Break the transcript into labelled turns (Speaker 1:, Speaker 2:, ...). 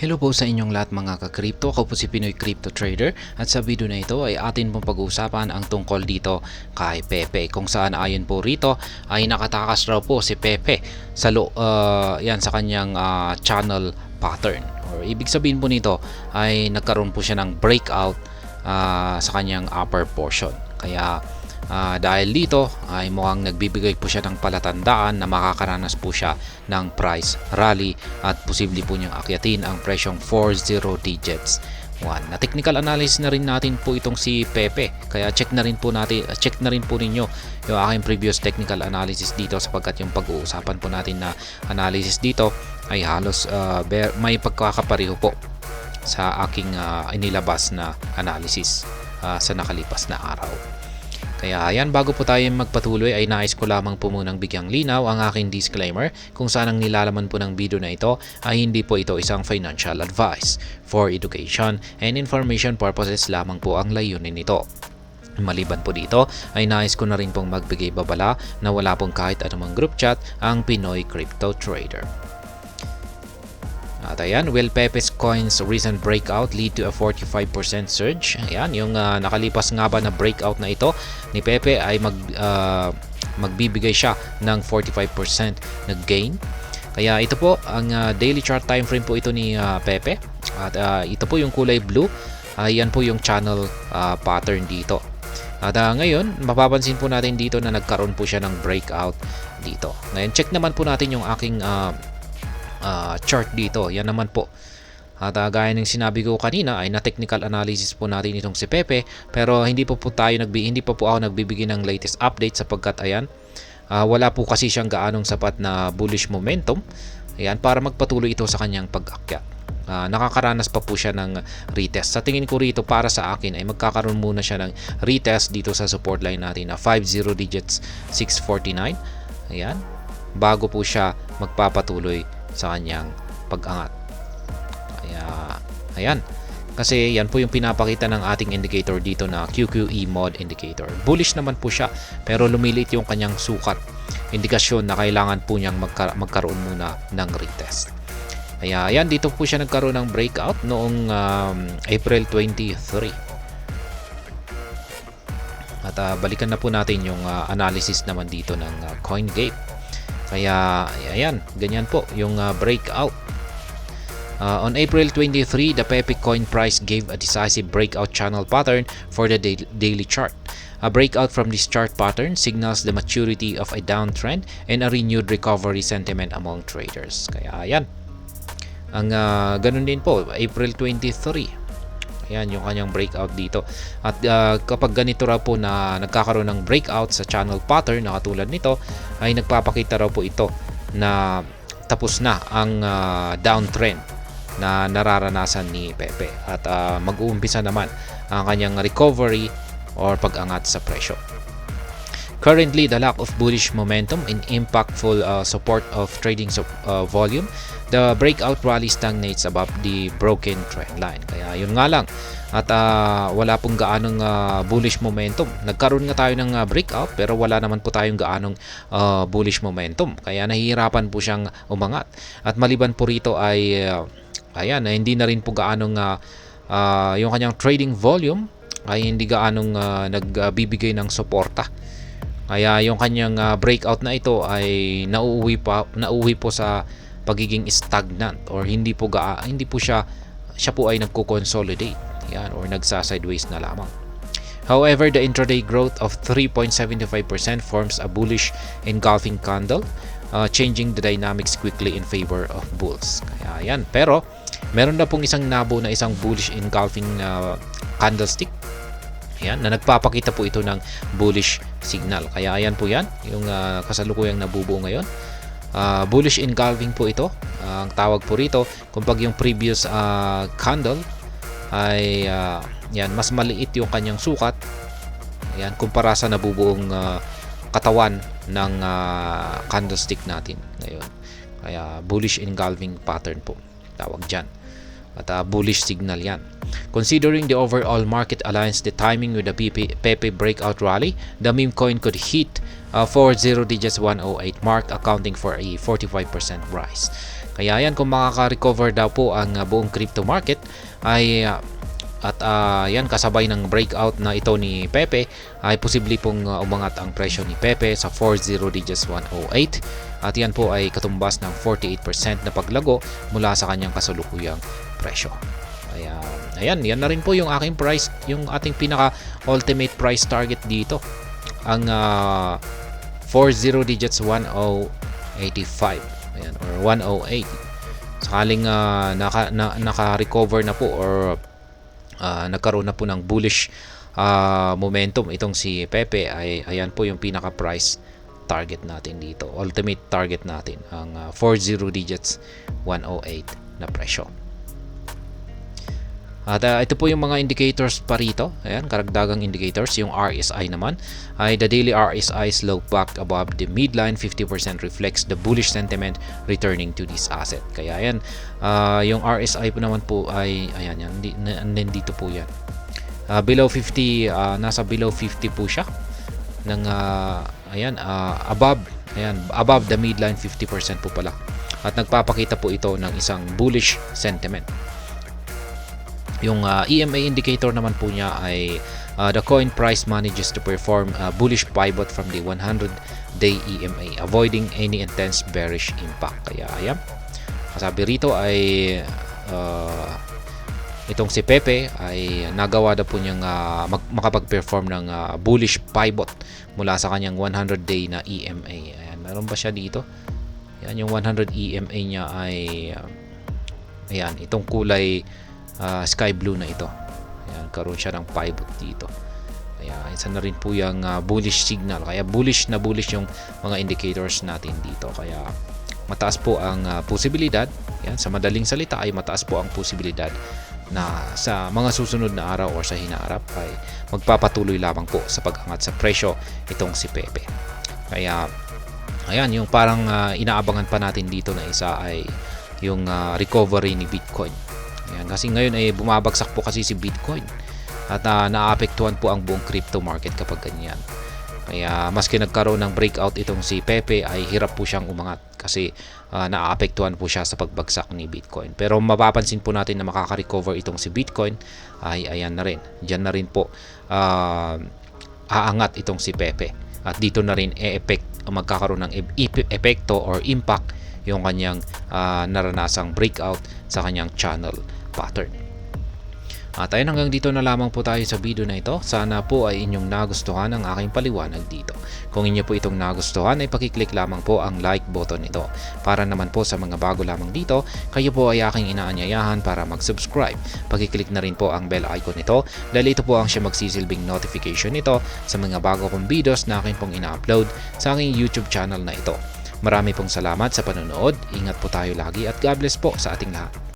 Speaker 1: Hello po sa inyong lahat mga ka-crypto. Ako po si Pinoy Crypto Trader at sa video na ito ay atin pong pag-uusapan ang tungkol dito kay Pepe, kung saan ayon po rito ay nakatakas raw po si Pepe sa sa kanyang channel pattern, or ibig sabihin po nito ay nagkaroon po siya ng breakout sa kanyang upper portion. Kaya dahil dito ay mukhang nagbibigay po siya ng palatandaan na makakaranas po siya ng price rally at posible po niyang akyatin ang presyong 40 digits. Na technical analysis na rin natin po itong si Pepe, kaya check na rin po ninyo yung aking previous technical analysis dito, sapagkat yung pag-uusapan po natin na analysis dito ay halos may pagkakapareho po sa aking inilabas na analysis sa nakalipas na araw. Kaya ayan, bago po tayo magpatuloy ay nais ko lamang po munang bigyang linaw ang aking disclaimer kung saan ang nilalaman po ng video na ito ay hindi po ito isang financial advice. For education and information purposes lamang po ang layunin nito. Maliban po dito ay nais ko na rin pong magbigay babala na wala pong kahit anumang group chat ang Pinoy Crypto Trader. At ayan, will Pepe's coins recent breakout lead to a 45% surge? Ayan, yung nakalipas nga ba na breakout na ito ni Pepe ay magbibigay siya ng 45% na gain. Kaya ito po ang daily chart time frame po ito ni Pepe. At ito po yung kulay blue. Yan po yung channel pattern dito. At ngayon, mapapansin po natin dito na nagkaroon po siya ng breakout dito. Ngayon, check naman po natin yung aking chart dito. Yan naman po. At gaya ng sinabi ko kanina ay na technical analysis po natin itong si Pepe, pero hindi pa po ako nagbibigay ng latest update, sapagkat ayan, wala po kasi siyang gaanong sapat na bullish momentum ayan para magpatuloy ito sa kanyang pag-akyat. Nakakaranas pa po siya ng retest. Sa tingin ko rito, para sa akin ay magkakaroon muna siya ng retest dito sa support line natin na 50 digits 649. Ayan, bago po siya magpapatuloy sa kanyang pag-angat. Kaya ayan, kasi yan po yung pinapakita ng ating indicator dito na QQE mod indicator. Bullish naman po siya, pero lumiliit yung kanyang sukat, indikasyon na kailangan po niyang magkaroon muna ng retest. Kaya ayan, dito po siya nagkaroon ng breakout noong April 23. At balikan na po natin yung analysis naman dito ng CoinGate. Kaya ayan, ganyan po yung breakout. On April 23, the Pepe coin price gave a decisive breakout channel pattern for the daily chart. A breakout from this chart pattern signals the maturity of a downtrend and a renewed recovery sentiment among traders. Kaya ayan, ang ganun din po, April 23. Ayan yung kanyang breakout dito. At kapag ganito raw po na nagkakaroon ng breakout sa channel pattern na katulad nito, ay nagpapakita raw po ito na tapos na ang downtrend na nararanasan ni Pepe. At mag-uumpisa naman ang kanyang recovery or pag-angat sa presyo. Currently, the lack of bullish momentum and impactful support of trading volume, the breakout rally stagnates above the broken trend line. Kaya yun nga lang. At wala pong gaanong bullish momentum. Nagkaroon nga tayo ng breakout, pero wala naman po tayong gaanong bullish momentum. Kaya nahihirapan po siyang umangat. At maliban po rito ay ayan, hindi na rin po gaanong yung kanyang trading volume ay hindi gaanong nagbibigay ng suporta. Kaya yung kanyang breakout na ito ay nauuwi po sa pagiging stagnant, or hindi po siya po ay nagko-consolidate, yan, or nagsa-sideways na lamang. However, the intraday growth of 3.75% forms a bullish engulfing candle, changing the dynamics quickly in favor of bulls. Kaya yan, pero meron na pong isang nabo na isang bullish engulfing candlestick. Ayan, na nagpapakita po ito ng bullish signal. Kaya ayan po yan, yung kasalukuyang nabubuo ngayon. Bullish engulfing po ito. Ang tawag po rito, kung pag yung previous candle ay yan, mas maliit yung kanyang sukat, ayan, kumpara sa nabubuong katawan ng candlestick natin ngayon. Kaya bullish engulfing pattern po tawag dyan. At bullish signal yan. Considering the overall market aligns the timing with the Pepe breakout rally, the meme coin could hit 40 digits 108 mark, accounting for a 45% rise. Kaya yan, kung makaka-recover daw po ang buong crypto market ay yan kasabay ng breakout na ito ni Pepe ay posible pong umangat ang presyo ni Pepe sa 40 digits 108 at yan po ay katumbas ng 48% na paglago mula sa kanyang kasalukuyang presyo. Kaya ayan, yan na rin po yung aking price, yung ating pinaka ultimate price target dito. Ang 40 digits 1085. Ayan, or 108. Sakaling naka-recover na po or nagkaroon na po ng bullish momentum itong si Pepe ay ayan po yung pinaka price target natin dito. Ultimate target natin ang 40 digits 108 na presyo. At ito po yung mga indicators pa rito. Ayan, karagdagang indicators. Yung RSI naman ay the daily RSI sloped back above the midline. 50% reflects the bullish sentiment returning to this asset. Kaya ayan, yung RSI po naman po ay ayan yan, nandito po yan. Below 50, nasa below 50 po siya. Ng ayan, above the midline 50% po pala. At nagpapakita po ito ng isang bullish sentiment. Yung EMA indicator naman po niya ay the coin price manages to perform a bullish pivot from the 100-day EMA, avoiding any intense bearish impact. Kaya ayan, sabi rito ay itong si Pepe ay nagawa na po niyang makapag-perform ng bullish pivot mula sa kanyang 100-day na EMA. Ayan, meron ba siya dito? Ayan, yung 100 EMA niya ay ayan, itong kulay sky blue na ito. Ayan, karoon siya ng pivot dito. Kaya isa na rin po yung bullish signal. Kaya bullish na bullish yung mga indicators natin dito. Kaya mataas po ang posibilidad. Ayan, sa madaling salita ay mataas po ang posibilidad na sa mga susunod na araw o sa hinaharap ay magpapatuloy lamang po sa pag-angat sa presyo itong si Pepe. Kaya ayan, yung parang inaabangan pa natin dito na isa ay yung recovery ni Bitcoin. Ayan, kasi ngayon ay bumabagsak po kasi si Bitcoin at naapektuhan po ang buong crypto market kapag ganyan. Kaya maski nagkaroon ng breakout itong si Pepe ay hirap po siyang umangat kasi naapektuhan po siya sa pagbagsak ni Bitcoin. Pero mapapansin po natin na makaka-recover itong si Bitcoin ay ayan na rin. Diyan na rin po aangat itong si Pepe. At dito na rin magkakaroon ng epekto or impact yung kanyang naranasang breakout sa kanyang channel pattern. At ayun, hanggang dito na lamang po tayo sa video na ito. Sana po ay inyong nagustuhan ang aking paliwanag dito. Kung inyo po itong nagustuhan ay pakiclick lamang po ang like button nito. Para naman po sa mga bago lamang dito, kayo po ay aking inaanyayahan para mag-subscribe. Pakiclick na rin po ang bell icon nito dahil ito po ang siya magsisilbing notification nito sa mga bago kong videos na akin pong ina-upload sa aking YouTube channel na ito. Marami pong salamat sa panonood. Ingat po tayo lagi at God bless po sa ating lahat.